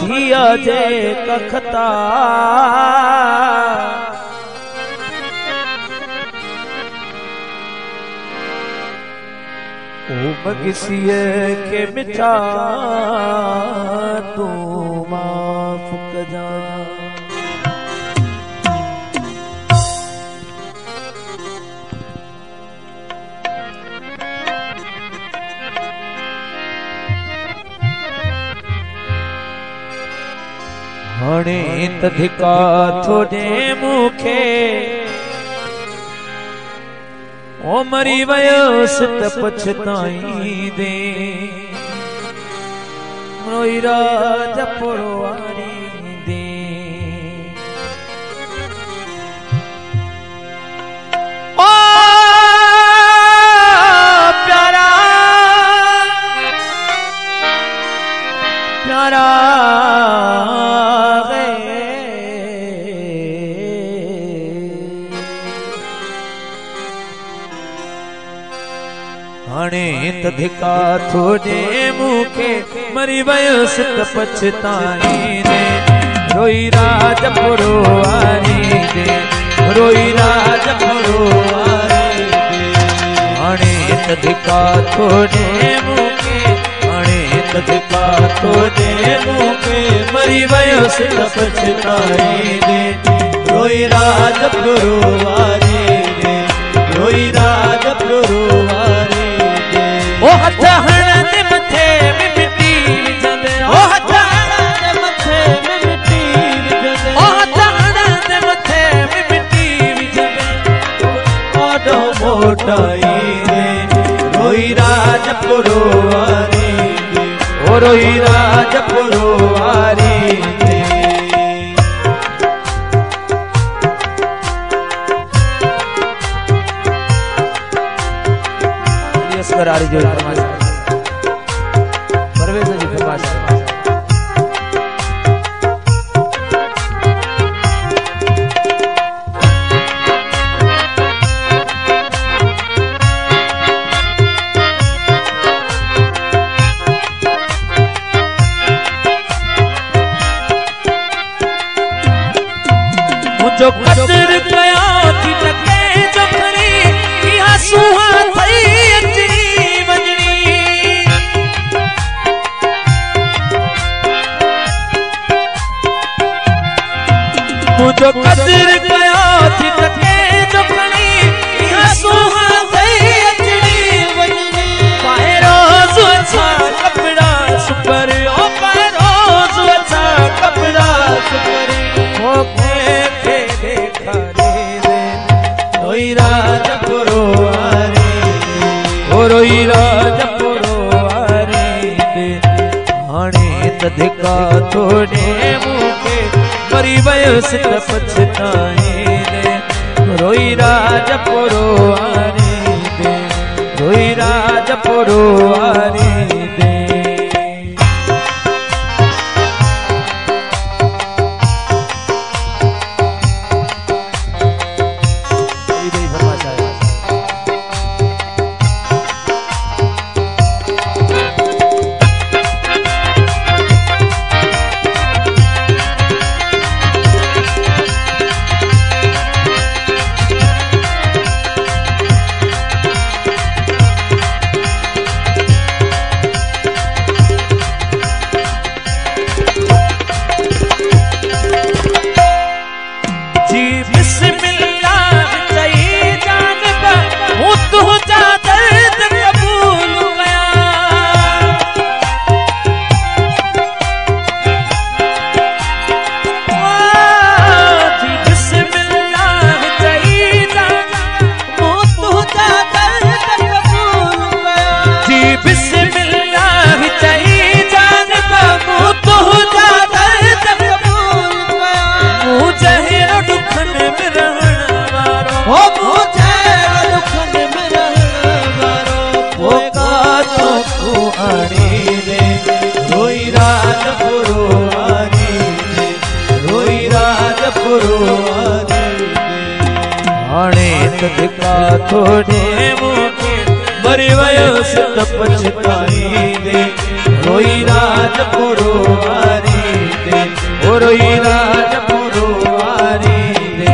थिया जे कखता ओ मगसिए के मिठा तू माफ कजा हणे तधिका थोड़े मुखे ओ मरी वयोस त पछताई दे रोईरा जपड़वारी दे ओ प्यारा प्यारा हणे तधिका थोड़े मुखे मरी वयोस त पछताई दे रोई राज पुरवारी दे रोई राज पुरवारी दे हणे तधिका थोड़े मुखे हणे तधिका थोड़े मुखे मरी वयोस त पछताई दे रोई राज पुरवारी दे रोई राज पुरवारी ओ हथ हण दे मथे में मिट्टी विझंदे ओ हथ हण दे मथे में मिट्टी विझंदे ओ हथ हण दे मथे में मिट्टी विझंदे ओडो मोटाई दे रोई राज पुरवारी दे ओ रोई राज पुरवारी दे करारी जो फरमाइश परवेज जी फरमाइश मुझो कदर कया थी तके जो खरी इहा सुहा थई मुझो कदर कया थी तके जो खणी इहा सुहा थई अचड़ी वञणी पाए रोज़ अच्छा कपड़ा सुपर ओ पाए रोज़ अच्छा कपड़ा सुपर ओ के देखारे दे रोई राज पुरवारी ओ रोई राज पुरवारी दे हाणे तधिका थोड़े मुखे मरी वयोस त पछताई दे रोई राज पुरवारी दे रोई राज पुरवारी दे सदका थोड़े मुखे मरी वयोस त पछताई दे रोई राजपुरो वारी दे, ओ रोई राजपुरो वारी दे।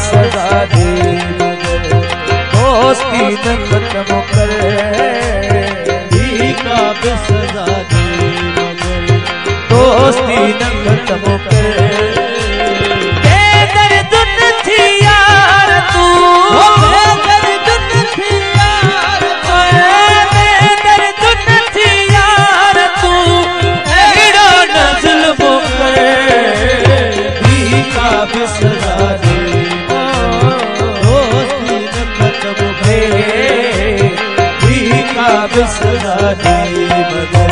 सदा दे मगर दोस्ती न खत्म करे, का सदा दे मगर दोस्ती न खत्म करे। बेदर्द थी यार तू, बेदर्द थी यार तू, बेदर्द थी यार तू, एड़ा न जुल्म करे, का सदा दे सदा दी मगर